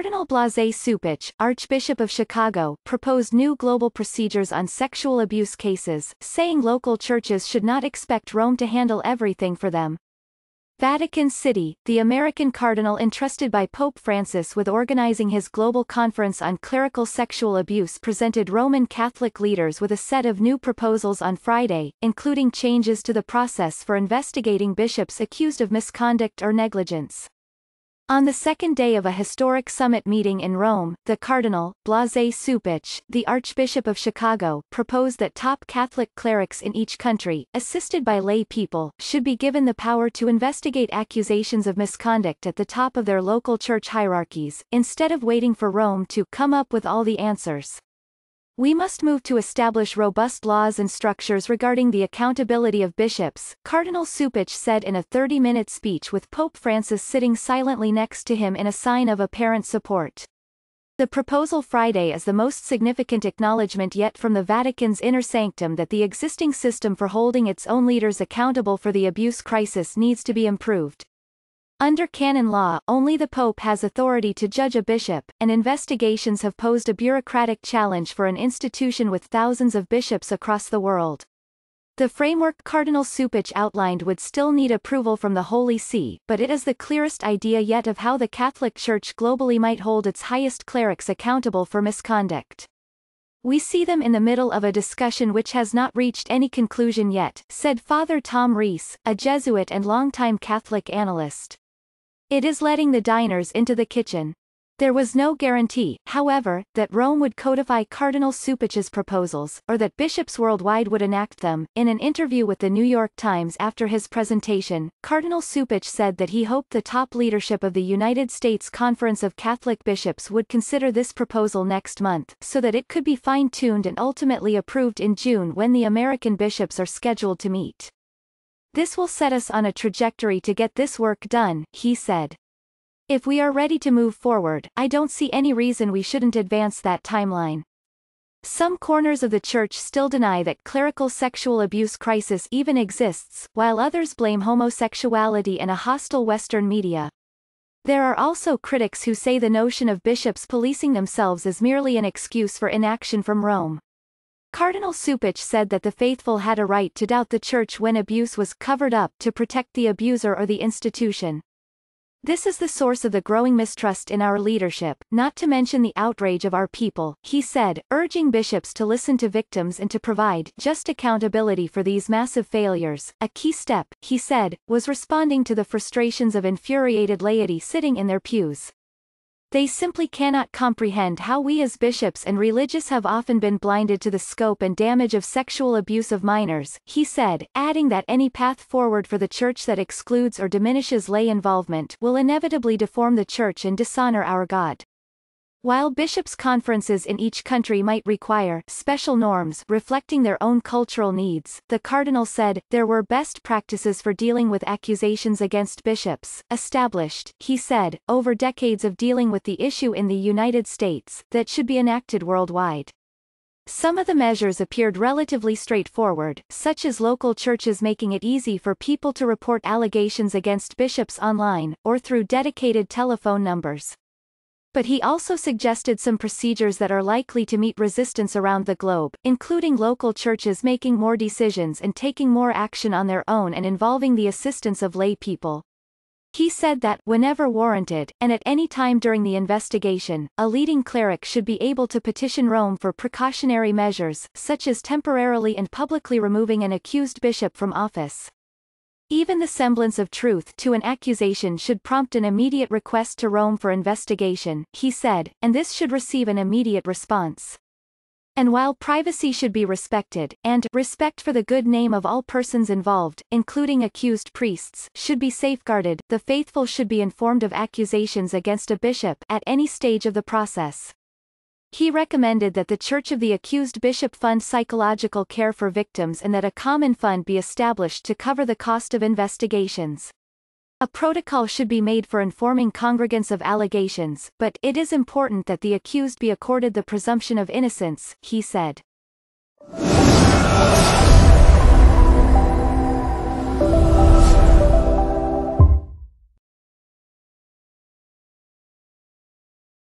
Cardinal Blase Cupich, Archbishop of Chicago, proposed new global procedures on sexual abuse cases, saying local churches should not expect Rome to handle everything for them. Vatican City, the American cardinal entrusted by Pope Francis with organizing his global conference on clerical sexual abuse, presented Roman Catholic leaders with a set of new proposals on Friday, including changes to the process for investigating bishops accused of misconduct or negligence. On the second day of a historic summit meeting in Rome, the Cardinal Blase Cupich, the Archbishop of Chicago, proposed that top Catholic clerics in each country, assisted by lay people, should be given the power to investigate accusations of misconduct at the top of their local church hierarchies, instead of waiting for Rome to come up with all the answers. We must move to establish robust laws and structures regarding the accountability of bishops, Cardinal Cupich said in a 30-minute speech with Pope Francis sitting silently next to him in a sign of apparent support. The proposal Friday is the most significant acknowledgement yet from the Vatican's inner sanctum that the existing system for holding its own leaders accountable for the abuse crisis needs to be improved. Under canon law, only the Pope has authority to judge a bishop, and investigations have posed a bureaucratic challenge for an institution with thousands of bishops across the world. The framework Cardinal Cupich outlined would still need approval from the Holy See, but it is the clearest idea yet of how the Catholic Church globally might hold its highest clerics accountable for misconduct. We see them in the middle of a discussion which has not reached any conclusion yet, said Father Tom Rees, a Jesuit and longtime Catholic analyst. It is letting the diners into the kitchen. There was no guarantee, however, that Rome would codify Cardinal Cupich's proposals, or that bishops worldwide would enact them. In an interview with the New York Times after his presentation, Cardinal Cupich said that he hoped the top leadership of the United States Conference of Catholic Bishops would consider this proposal next month, so that it could be fine-tuned and ultimately approved in June when the American bishops are scheduled to meet. This will set us on a trajectory to get this work done, he said. If we are ready to move forward, I don't see any reason we shouldn't advance that timeline. Some corners of the Church still deny that clerical sexual abuse crisis even exists, while others blame homosexuality and a hostile Western media. There are also critics who say the notion of bishops policing themselves is merely an excuse for inaction from Rome. Cardinal Cupich said that the faithful had a right to doubt the Church when abuse was covered up to protect the abuser or the institution. This is the source of the growing mistrust in our leadership, not to mention the outrage of our people, he said, urging bishops to listen to victims and to provide just accountability for these massive failures. A key step, he said, was responding to the frustrations of infuriated laity sitting in their pews. They simply cannot comprehend how we as bishops and religious have often been blinded to the scope and damage of sexual abuse of minors, he said, adding that any path forward for the Church that excludes or diminishes lay involvement will inevitably deform the Church and dishonor our God. While bishops' conferences in each country might require special norms reflecting their own cultural needs, the cardinal said, there were best practices for dealing with accusations against bishops, established, he said, over decades of dealing with the issue in the United States, that should be enacted worldwide. Some of the measures appeared relatively straightforward, such as local churches making it easy for people to report allegations against bishops online, or through dedicated telephone numbers. But he also suggested some procedures that are likely to meet resistance around the globe, including local churches making more decisions and taking more action on their own and involving the assistance of lay people. He said that, whenever warranted, and at any time during the investigation, a leading cleric should be able to petition Rome for precautionary measures, such as temporarily and publicly removing an accused bishop from office. Even the semblance of truth to an accusation should prompt an immediate request to Rome for investigation, he said, and this should receive an immediate response. And while privacy should be respected, and respect for the good name of all persons involved, including accused priests, should be safeguarded, the faithful should be informed of accusations against a bishop at any stage of the process. He recommended that the Church of the accused bishop fund psychological care for victims and that a common fund be established to cover the cost of investigations. A protocol should be made for informing congregants of allegations, but it is important that the accused be accorded the presumption of innocence, he said.